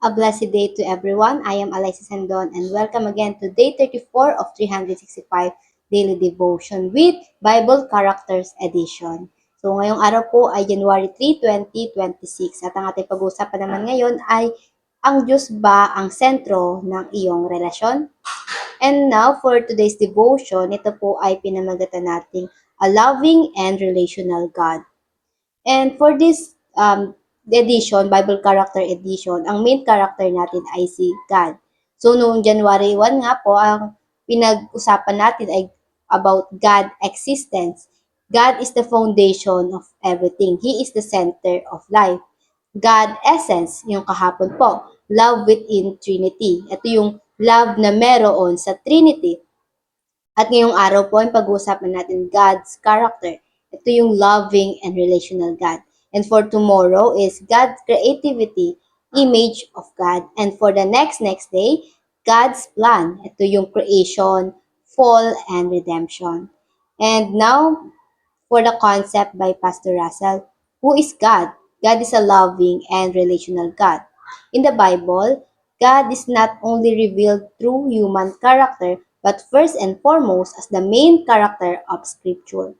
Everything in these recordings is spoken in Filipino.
A blessed day to everyone. I am Alyssa Sandon and welcome again to day 34 of 365 Daily Devotion with Bible Characters Edition. So ngayong araw po ay January 3, 2026 at ang ating pag-uusapan naman ngayon ay ang Diyos ba ang sentro ng iyong relasyon? And now for today's devotion, ito po ay pinamagatan nating a loving and relational God. And for this edition, Bible Character Edition, ang main character natin ay si God. So, noong January 1 nga po, ang pinag-usapan natin ay about God existence. God is the foundation of everything. He is the center of life. God essence, yung kahapon po. Love within Trinity. Ito yung love na meron sa Trinity. At ngayong araw po, ang pag-uusapan natin God's character. Ito yung loving and relational God. And for tomorrow is God's creativity, image of God. And for the next day, God's plan. Ito yung creation, fall, and redemption. And now, for the concept by Pastor Russell, who is God? God is a loving and relational God. In the Bible, God is not only revealed through human character, but first and foremost as the main character of Scripture.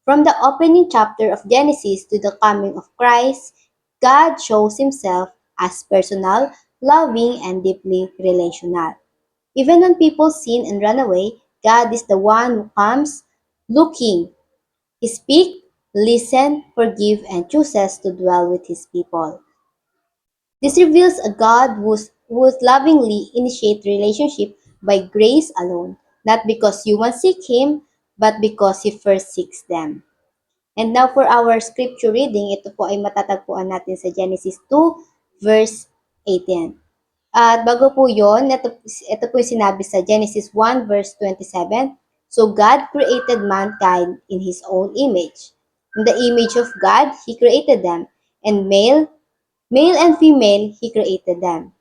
From the opening chapter of Genesis to the coming of Christ, God shows himself as personal, loving, and deeply relational. Even when people sin and run away, God is the one who comes looking. He speaks, listens, forgives, and chooses to dwell with his people. This reveals a God who lovingly initiates relationship by grace alone, not because humans seek Him, but because He first seeks them. And now for our scripture reading, ito po ay matatagpuan natin sa Genesis 2, verse 18. At bago po yon, ito po yung sinabi sa Genesis 1 verse 27. So God created mankind in His own image. In the image of God, He created them. And male and female, He created them.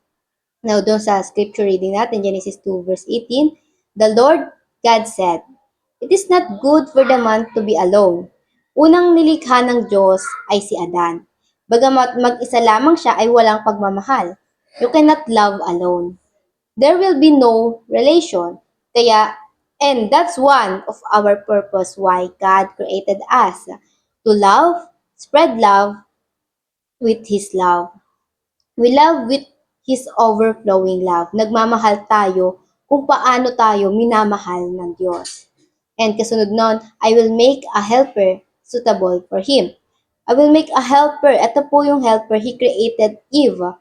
Now, doon sa scripture reading natin, Genesis 2 verse 18, the Lord God said, "It is not good for the man to be alone." Unang nilikha ng Diyos ay si Adan. Bagamat mag-isa lamang siya ay walang pagmamahal. You cannot love alone. There will be no relation. Kaya, and that's one of our purpose why God created us. To love, spread love with His love. We love with His overflowing love. Nagmamahal tayo kung paano tayo minamahal ng Diyos. And kasunod nun, I will make a helper suitable for Him. I will make a helper. Ito po yung helper. He created Eve.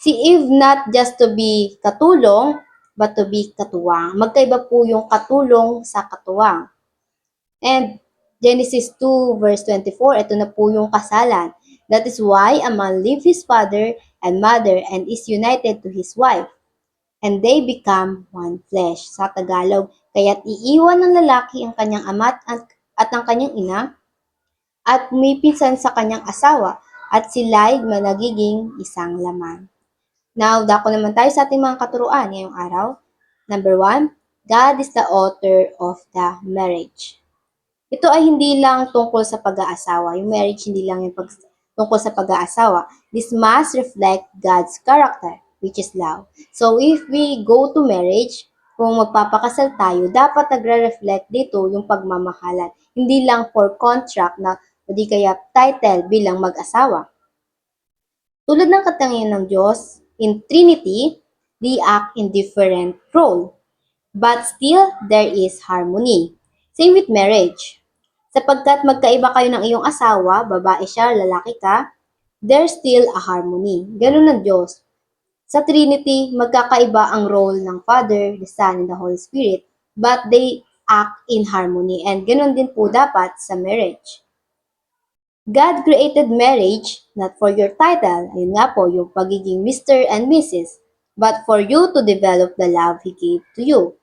Si Eve not just to be katulong, but to be katuwang. Magkaiba po yung katulong sa katuwang. And Genesis 2 verse 24, ito na po yung kasalan. That is why a man leave his father and mother and is united to his wife. And they become one flesh. Sa Tagalog, kaya't iiwan ng lalaki ang kanyang ama at ang kanyang ina at pumipinsan sa kanyang asawa at sila'y managiging isang laman. Now, dako naman tayo sa ating mga katuruan ngayong araw. Number 1, God is the author of the marriage. Ito ay hindi lang tungkol sa pag-aasawa. Yung marriage hindi lang yung tungkol sa pag-aasawa. This must reflect God's character, which is love. So if we go to marriage, kung magpapakasal tayo, dapat nagre-reflect dito yung pagmamahalan. Hindi lang for contract na o di kaya title bilang mag-asawa. Tulad ng katangian ng Diyos, in Trinity, they act in different role. But still, there is harmony. Same with marriage. Sapagkat magkaiba kayo ng iyong asawa, babae siya, lalaki ka, there's still a harmony. Ganun ng Diyos. Sa Trinity, magkakaiba ang role ng Father, the Son, and the Holy Spirit, but they act in harmony. And ganun din po dapat sa marriage. God created marriage not for your title, ayun nga po, yung pagiging Mr. and Mrs., but for you to develop the love He gave to you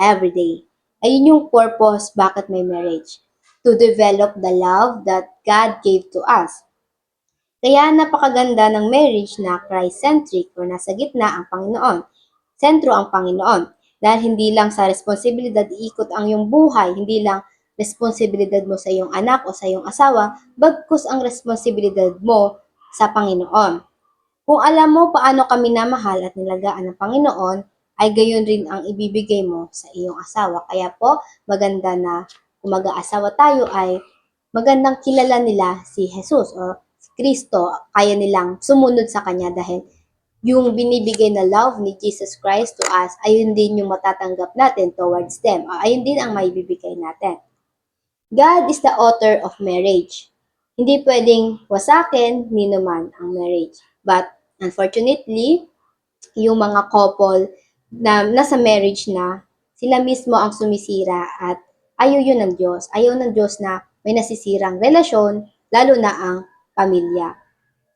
every day. Ayun yung purpose bakit may marriage. To develop the love that God gave to us. Kaya napakaganda ng marriage na Christ-centric o nasa gitna ang Panginoon. Sentro ang Panginoon. Dahil hindi lang sa responsibilidad iikot ang iyong buhay, hindi lang responsibilidad mo sa iyong anak o sa iyong asawa, bagkus ang responsibilidad mo sa Panginoon. Kung alam mo paano ka minamahal at nilagaan ng Panginoon, ay gayon rin ang ibibigay mo sa iyong asawa. Kaya po, maganda na kung mag-aasawa tayo ay magandang kilala nila si Jesus o si Kristo. Kaya nilang sumunod sa Kanya dahil yung binibigay na love ni Jesus Christ to us, ayun din yung matatanggap natin towards them. Ayun din ang maibibigay natin. God is the author of marriage. Hindi pwedeng wasakin ni naman ang marriage. But unfortunately, yung mga couple na nasa marriage na, sila mismo ang sumisira at ayaw yun ng Diyos. Ayaw ng Diyos na may nasisirang relasyon, lalo na ang pamilya.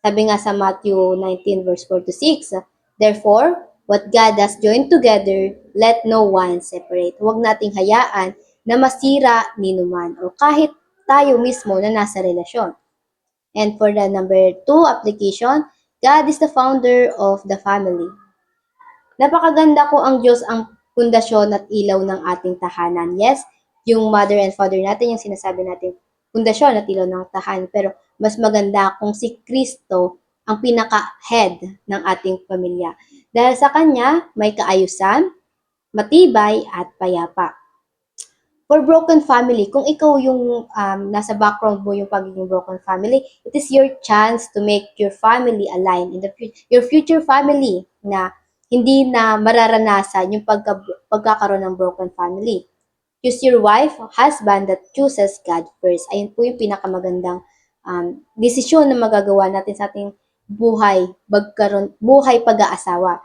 Sabi nga sa Matthew 19 verse 4 to 6, therefore, what God has joined together, let no one separate. Huwag nating hayaan na masira ni numan o kahit tayo mismo na nasa relasyon. And for the number 2 application, God is the founder of the family. Napakaganda ko ang Diyos ang pundasyon at ilaw ng ating tahanan. Yes, yung mother and father natin, yung sinasabi natin, pundasyon at ilaw ng tahanan. Pero mas maganda kung si Kristo ang pinaka-head ng ating pamilya. Dahil sa Kanya, may kaayusan, matibay at payapa. For broken family, kung ikaw yung nasa background mo yung pagiging broken family, it is your chance to make your family align in the your future family na hindi na mararanasan yung pagkakaroon ng broken family. Choose your wife, husband that chooses God first. Ayun po yung pinakamagandang desisyon na magagawa natin sa ating buhay pag-aasawa.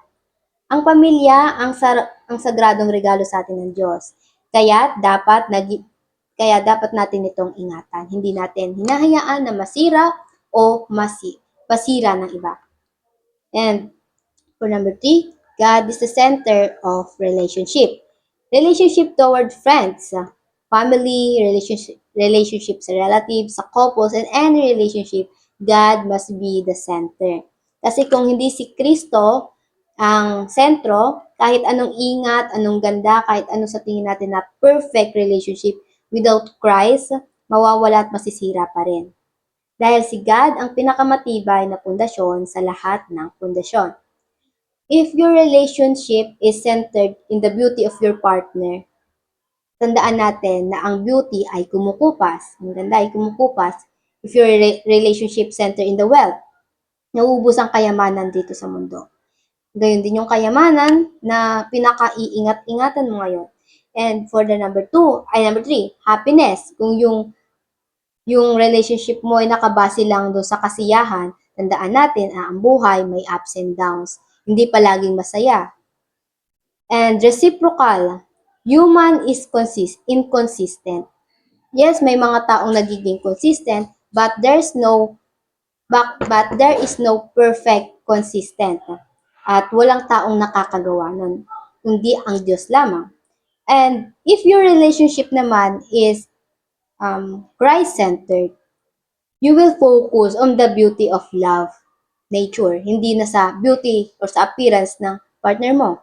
Ang pamilya ang sagradong regalo sa atin ng Diyos. Kaya dapat natin itong ingatan. Hindi natin hinahayaan na masira o pasira ng iba. And for number 3, God is the center of relationship. Relationship toward friends, family, relationship sa relatives, sa couples, and any relationship, God must be the center. Kasi kung hindi si Kristo ang sentro, kahit anong ingat, anong ganda, kahit anong sa tingin natin na perfect relationship, without Christ, mawawala at masisira pa rin. Dahil si God ang pinakamatibay na pundasyon sa lahat ng pundasyon. If your relationship is centered in the beauty of your partner, tandaan natin na ang beauty ay kumukupas, ang ganda ay kumukupas. If your relationship centered in the wealth, nauubos ang kayamanan dito sa mundo. Gayon din yung kayamanan na pinaka-iingat-ingatan mo ngayon. And for the number 3, happiness. Kung yung relationship mo ay nakabase lang doon sa kasiyahan, tandaan natin ang buhay may ups and downs. Hindi palaging masaya. And reciprocal. Human is inconsistent. Yes, may mga taong nagiging consistent, but there is no perfect consistent. At walang taong nakakagawa nun, kundi ang Diyos lamang. And if your relationship naman is Christ-centered, you will focus on the beauty of love, nature, hindi na sa beauty or sa appearance ng partner mo.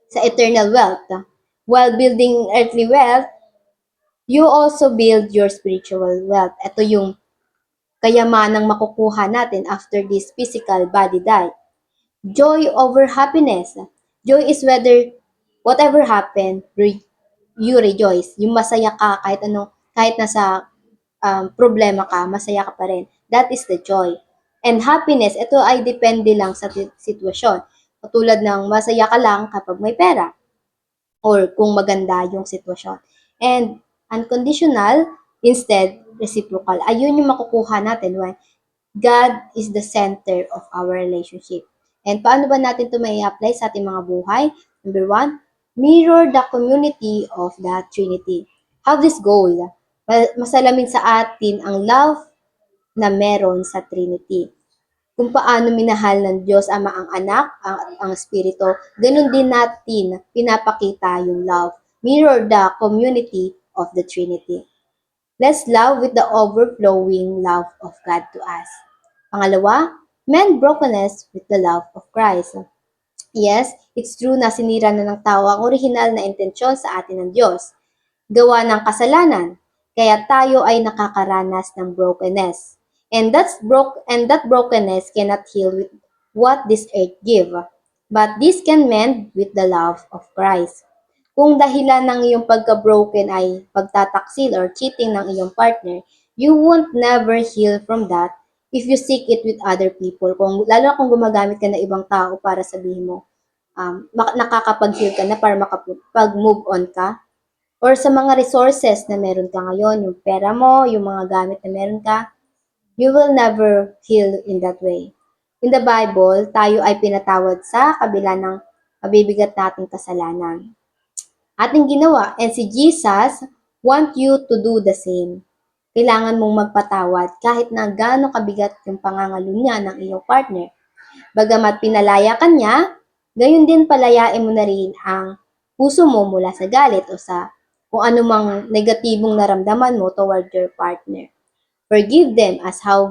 Sa eternal wealth. While building earthly wealth, you also build your spiritual wealth. Ito yung kayamanang makukuha natin after this physical body die. Joy over happiness. Joy is whatever happen, you rejoice. Yung masaya ka kahit nasa problema ka, masaya ka pa rin. That is the joy. And happiness, ito ay depende lang sa sitwasyon. Katulad ng masaya ka lang kapag may pera or kung maganda yung sitwasyon. And unconditional, instead, reciprocal. Ayun yung makukuha natin when God is the center of our relationship. And paano ba natin ito may apply sa ating mga buhay? Number 1, mirror the community of the Trinity. Have this goal. Masalamin sa atin ang love na meron sa Trinity. Kung paano minahal ng Diyos Ama ang anak, ang Espiritu, ganun din natin pinapakita yung love. Mirror the community of the Trinity. Let's love with the overflowing love of God to us. Pangalawa, mend brokenness with the love of Christ. Yes, it's true na sinira na ng tao ang original na intensyon sa atin ng Diyos. Gawa ng kasalanan, kaya tayo ay nakakaranas ng brokenness. And that brokenness cannot heal what this earth give. But this can mend with the love of Christ. Kung dahilan ng iyong pagka-broken ay pagtataksil or cheating ng iyong partner, you won't never heal from that if you seek it with other people. Lalo na kung gumagamit ka ng ibang tao para sabihin mo, nakakapag-heal ka na para makapag-move on ka. Or sa mga resources na meron ka ngayon, yung pera mo, yung mga gamit na meron ka, you will never heal in that way. In the Bible, tayo ay pinatawad sa kabila ng mabibigat nating kasalanan. Ating ginawa, and si Jesus want you to do the same. Kailangan mong magpatawad kahit na gaano kabigat yung pangangalo niya ng iyong partner. Bagamat pinalaya ka niya, gayon din palayain mo na rin ang puso mo mula sa galit o sa kung anumang negatibong naramdaman mo toward your partner. Forgive them as how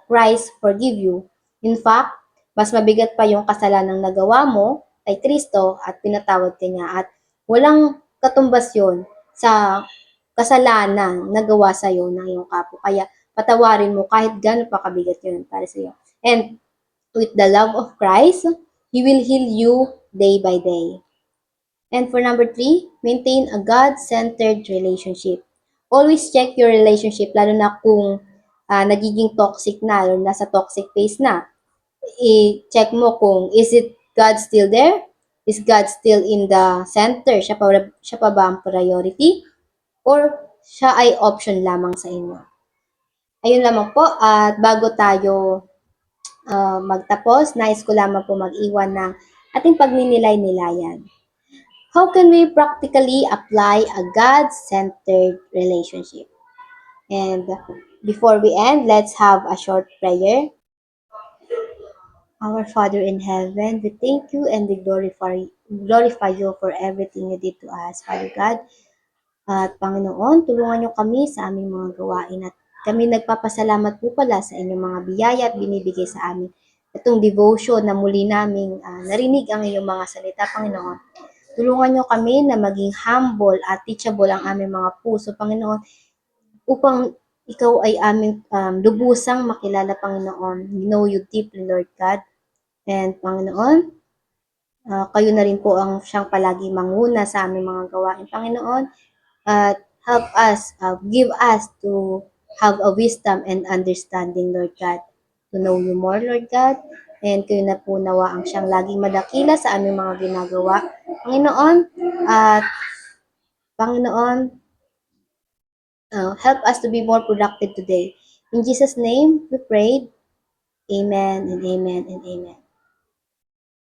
Christ forgive you. In fact, mas mabigat pa yung kasalanang nagawa mo kay Kristo at pinatawad ka niya at walang katumbas yun sa kasalanan nagawa sa iyo ng iyong kapwa. Kaya patawarin mo kahit gaano pa kabigat yun para sa iyo. And with the love of Christ, He will heal you day by day. And for number 3, maintain a God-centered relationship. Always check your relationship, lalo na kung nagiging toxic na or nasa toxic phase na. I-check mo kung is it God still there? Is God still in the center? Siya pa ba ang priority? Or siya ay option lamang sa inyo? Ayun lamang po, at bago tayo magtapos, nais ko lamang po mag-iwan ng ating pagninilay-nilayan. How can we practically apply a God-centered relationship? And before we end, let's have a short prayer. Our Father in heaven, we thank you and we glorify you for everything you did to us, Father God. At Panginoon, tulungan niyo kami sa aming mga gawain at kami nagpapasalamat po pala sa inyong mga biyaya at binibigay sa amin. Itong devotion na muli naming narinig ang iyong mga salita, Panginoon. Tulungan niyo kami na maging humble at teachable ang aming mga puso, Panginoon, upang ikaw ay aming lubusang makilala, Panginoon. We know you deeply, Lord God. And Panginoon, kayo na rin po ang siyang palagi manguna sa aming mga gawain, Panginoon. At help us, give us to have a wisdom and understanding, Lord God, to know you more, Lord God, and kayo na po nawa ang siyang laging madakila sa aming mga ginagawa, Panginoon, at Panginoon, help us to be more productive today. In Jesus' name, we prayed. Amen and amen and amen.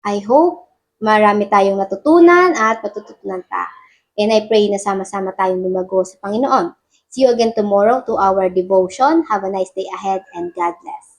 I hope marami tayong natutunan at patututunan pa. And I pray na sama-sama tayong lumago sa Panginoon. See you again tomorrow to our devotion. Have a nice day ahead and God bless.